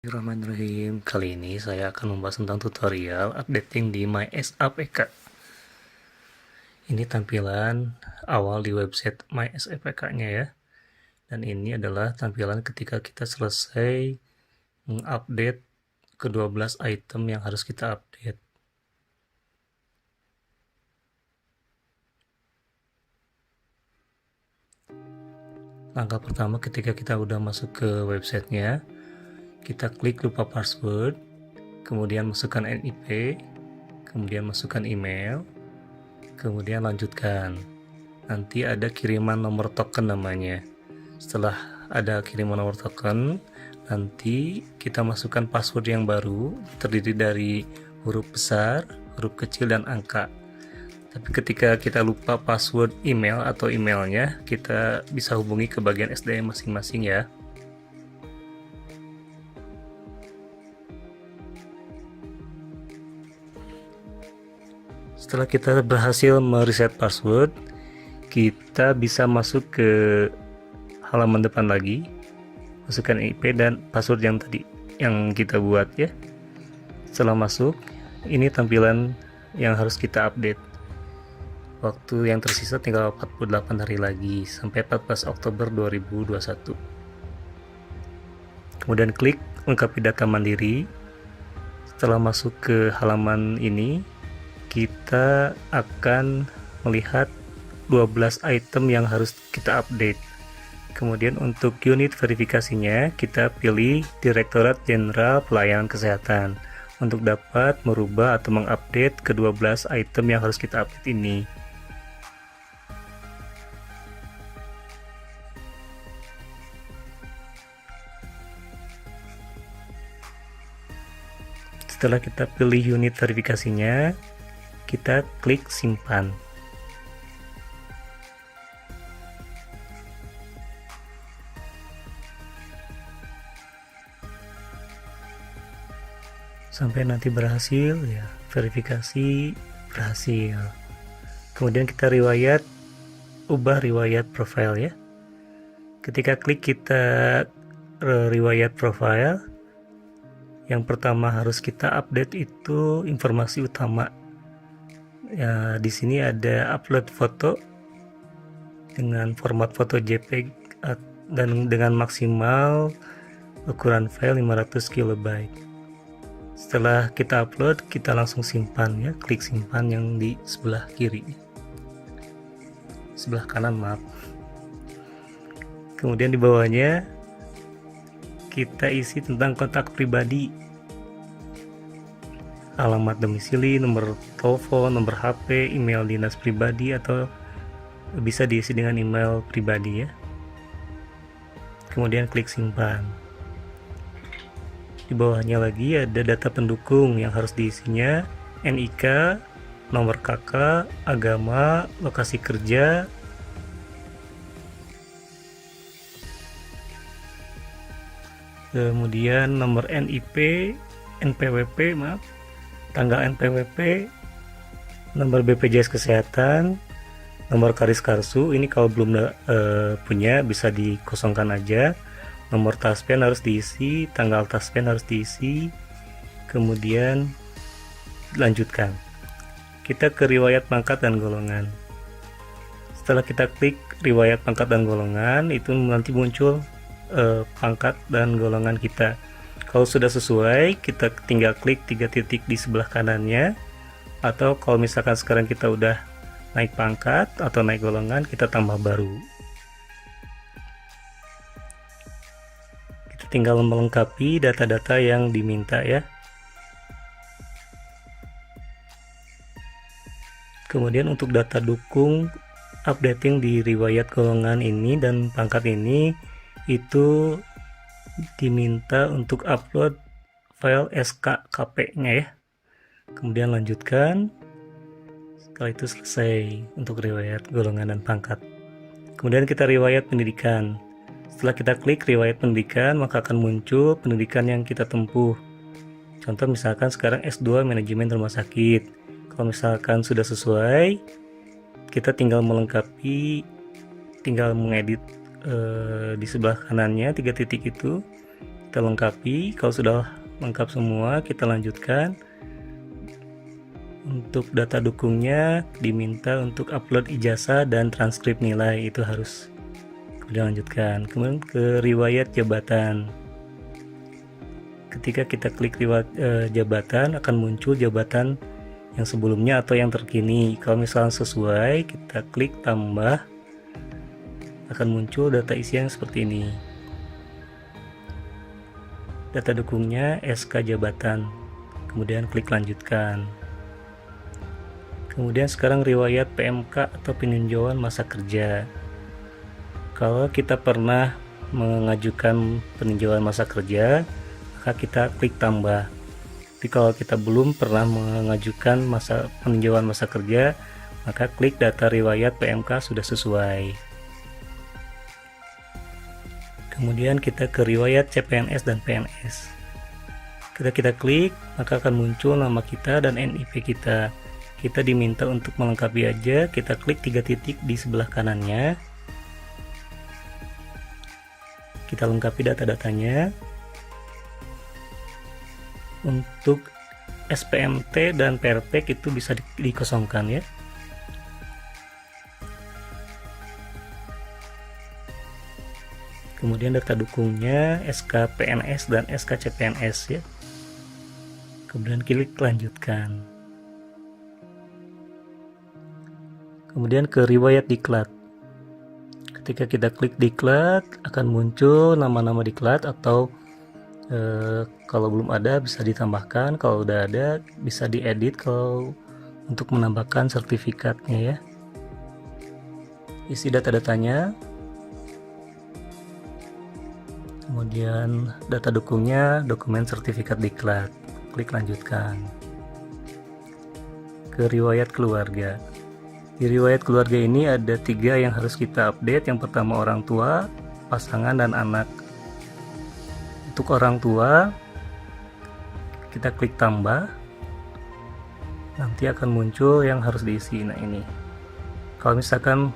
Bismillahirrahmanirrahim. Kali ini saya akan membahas tentang tutorial updating di MySAPK. Ini tampilan awal di website MySAPK-nya ya. Dan ini adalah tampilan ketika kita selesai mengupdate ke-12 item yang harus kita update. Langkah pertama ketika kita udah masuk ke websitenya, kita klik lupa password, kemudian masukkan NIP, kemudian masukkan email, kemudian lanjutkan. Nanti ada kiriman nomor token namanya. Setelah ada kiriman nomor token, nanti kita masukkan password yang baru, terdiri dari huruf besar, huruf kecil, dan angka. Tapi ketika kita lupa password email atau emailnya, kita bisa hubungi ke bagian SDM masing-masing ya. Setelah kita berhasil mereset password, kita bisa masuk ke halaman depan lagi, masukkan IP dan password yang tadi yang kita buat ya. Setelah masuk, ini tampilan yang harus kita update. Waktu yang tersisa tinggal 48 hari lagi sampai 14 Oktober 2021. Kemudian klik lengkapi data mandiri. Setelah masuk ke halaman ini, kita akan melihat 12 item yang harus kita update. Kemudian untuk unit verifikasinya, kita pilih Direktorat Jenderal Pelayanan Kesehatan untuk dapat merubah atau mengupdate ke-12 item yang harus kita update ini. Setelah kita pilih unit verifikasinya, kita klik simpan. Sampai nanti berhasil ya, verifikasi berhasil. Kemudian kita ubah riwayat profile ya. Ketika klik kita riwayat profile, yang pertama harus kita update itu informasi utama. Ya, di sini ada upload foto dengan format foto JPEG dan dengan maksimal ukuran file 500 KB. Setelah kita upload, kita langsung simpan ya, klik simpan yang di sebelah kiri. Sebelah kanan, maaf. Kemudian di bawahnya kita isi tentang kontak pribadi, alamat domisili, nomor telepon, nomor HP, email dinas pribadi, atau bisa diisi dengan email pribadi ya. Kemudian klik simpan. Di bawahnya lagi ada data pendukung yang harus diisinya, NIK, nomor KK, agama, lokasi kerja, kemudian nomor NIP, NPWP, tanggal NPWP, nomor BPJS Kesehatan, nomor Karis Karsu. Ini kalau belum punya bisa dikosongkan aja. Nomor taspen harus diisi, tanggal taspen harus diisi, kemudian lanjutkan. Kita ke riwayat pangkat dan golongan. Setelah kita klik riwayat pangkat dan golongan, itu nanti muncul pangkat dan golongan kita. Kalau sudah sesuai, kita tinggal klik 3 titik di sebelah kanannya, atau kalau misalkan sekarang kita udah naik pangkat atau naik golongan, kita tambah baru. Kita tinggal melengkapi data-data yang diminta ya. Kemudian untuk data dukung updating di riwayat golongan ini dan pangkat ini, itu diminta untuk upload file SKKP-nya ya. Kemudian lanjutkan. Setelah itu selesai untuk riwayat golongan dan pangkat. Kemudian kita riwayat pendidikan. Setelah kita klik riwayat pendidikan, maka akan muncul pendidikan yang kita tempuh. Contoh misalkan sekarang S2 manajemen rumah sakit. Kalau misalkan sudah sesuai, kita tinggal melengkapi, tinggal mengedit di sebelah kanannya 3 titik itu, kita lengkapi. Kalau sudah lengkap semua, kita lanjutkan. Untuk data dukungnya diminta untuk upload ijazah dan transkrip nilai, itu harus dilanjutkan. Kemudian ke riwayat jabatan. Ketika kita klik riwayat jabatan, akan muncul jabatan yang sebelumnya atau yang terkini. Kalau misalnya sesuai, kita klik tambah, akan muncul data isian seperti ini. Data dukungnya SK jabatan, kemudian klik lanjutkan. Kemudian sekarang riwayat PMK atau peninjauan masa kerja. Kalau kita pernah mengajukan peninjauan masa kerja, maka kita klik tambah. Tapi kalau kita belum pernah mengajukan peninjauan masa kerja, maka klik data riwayat PMK sudah sesuai. Kemudian kita ke riwayat CPNS dan PNS. Kita klik, maka akan muncul nama kita dan NIP kita. Kita diminta untuk melengkapi aja, kita klik 3 titik di sebelah kanannya. Kita lengkapi data-datanya. Untuk SPMT dan PRP itu bisa dikosongkan ya. Kemudian data dukungnya SK PNS dan SK CPNS ya. Kemudian klik lanjutkan. Kemudian ke riwayat diklat. Ketika kita klik diklat, akan muncul nama-nama diklat atau kalau belum ada bisa ditambahkan, kalau udah ada bisa diedit kalau untuk menambahkan sertifikatnya ya. Isi data-datanya. Kemudian data dukungnya dokumen sertifikat diklat. Klik lanjutkan. Ke riwayat keluarga. Di riwayat keluarga ini ada 3 yang harus kita update. Yang pertama orang tua, pasangan, dan anak. Untuk orang tua, kita klik tambah. Nanti akan muncul yang harus diisi. Nah ini. Kalau misalkan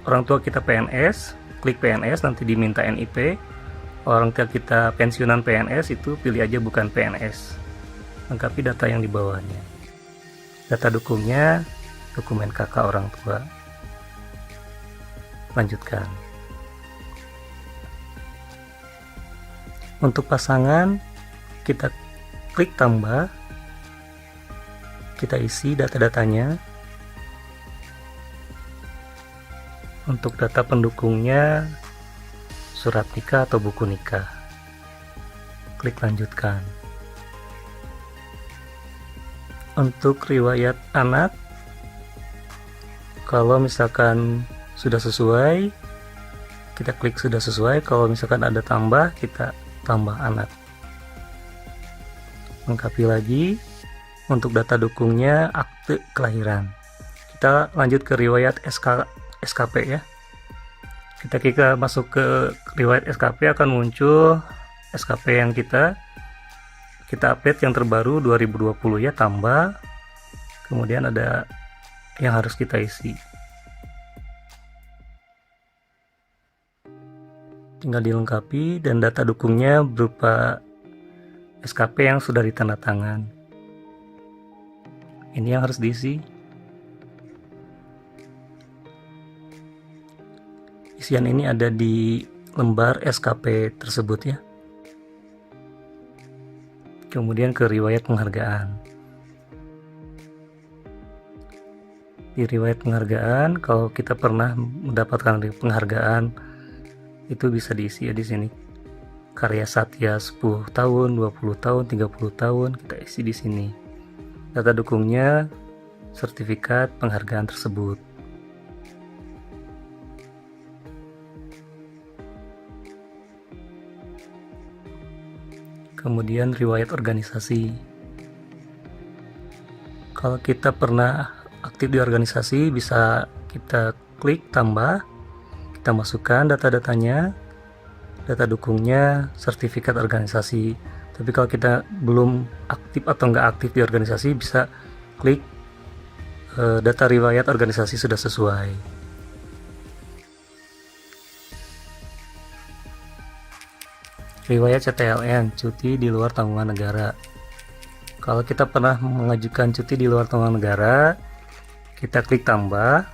orang tua kita PNS, klik PNS, nanti diminta NIP. Orang tua kita pensiunan PNS, itu pilih aja bukan PNS. Lengkapi data yang di bawahnya. Data dukungnya dokumen kakak orang tua. Lanjutkan. Untuk pasangan, kita klik tambah, kita isi data-datanya. Untuk data pendukungnya surat nikah atau buku nikah. Klik lanjutkan. Untuk riwayat anak, kalau misalkan sudah sesuai, kita klik sudah sesuai. Kalau misalkan ada tambah, kita tambah anak. Lengkapi lagi. Untuk data dukungnya akte kelahiran. Kita lanjut ke riwayat SKP ya. Kita masuk ke riwayat SKP, akan muncul SKP yang kita update yang terbaru 2020 ya, tambah. Kemudian ada yang harus kita isi. Tinggal dilengkapi, dan data dukungnya berupa SKP yang sudah ditandatangan. Ini yang harus diisi. Isian ini ada di lembar SKP tersebut ya. Kemudian ke riwayat penghargaan. Di riwayat penghargaan, kalau kita pernah mendapatkan penghargaan, itu bisa diisi ya di sini. Karya Satya 10 tahun, 20 tahun, 30 tahun, kita isi di sini. Data dukungnya sertifikat penghargaan tersebut. Kemudian riwayat organisasi. Kalau kita pernah aktif di organisasi, bisa kita klik tambah, kita masukkan data-datanya, data dukungnya, sertifikat organisasi. Tapi kalau kita belum aktif atau nggak aktif di organisasi, bisa klik data riwayat organisasi sudah sesuai. Riwayat CTLN, cuti di luar tanggungan negara. Kalau kita pernah mengajukan cuti di luar tanggungan negara, kita klik tambah.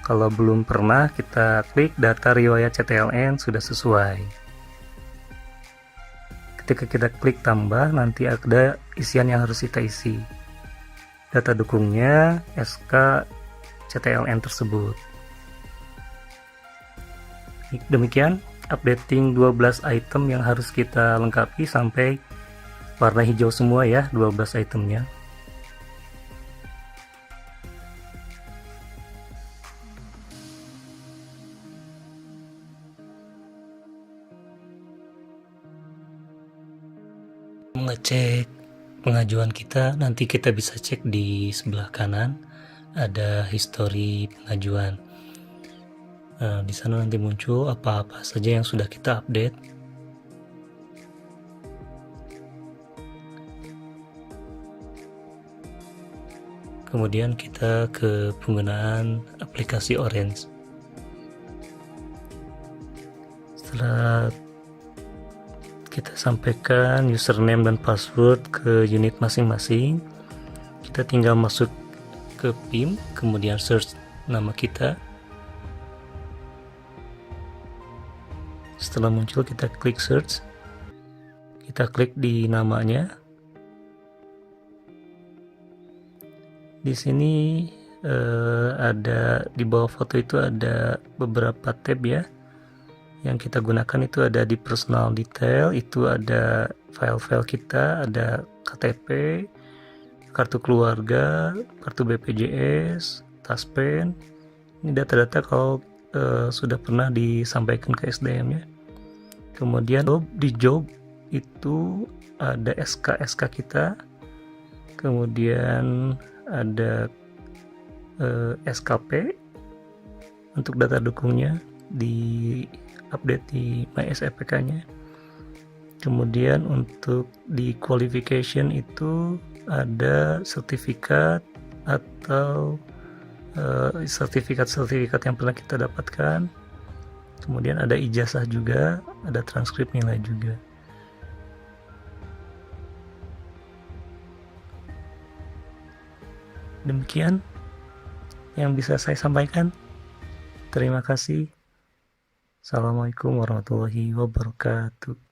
Kalau belum pernah, kita klik data riwayat CTLN sudah sesuai. Ketika kita klik tambah, nanti ada isian yang harus kita isi. Data dukungnya SK CTLN tersebut. Demikian updating 12 item yang harus kita lengkapi sampai warna hijau semua ya, 12 itemnya. Mengecek pengajuan kita, nanti kita bisa cek di sebelah kanan ada history pengajuan. Di sana nanti muncul apa-apa saja yang sudah kita update. Kemudian kita ke penggunaan aplikasi Orange. Setelah kita sampaikan username dan password ke unit masing-masing, kita tinggal masuk ke PIM, kemudian search nama kita. Setelah muncul, kita klik search, kita klik di namanya. Di sini ada di bawah foto itu ada beberapa tab ya. Yang kita gunakan itu ada di personal detail, itu ada file-file kita, ada KTP, kartu keluarga, kartu BPJS, taspen. Ini data-data kalau sudah pernah disampaikan ke SDM ya. Kemudian di job itu ada SK kita, kemudian ada SKP untuk data dukungnya di update di MySFPK nya. Kemudian untuk di qualification itu ada sertifikat atau sertifikat yang pernah kita dapatkan. Kemudian ada ijazah juga, ada transkrip nilai juga. Demikian yang bisa saya sampaikan. Terima kasih. Assalamualaikum warahmatullahi wabarakatuh.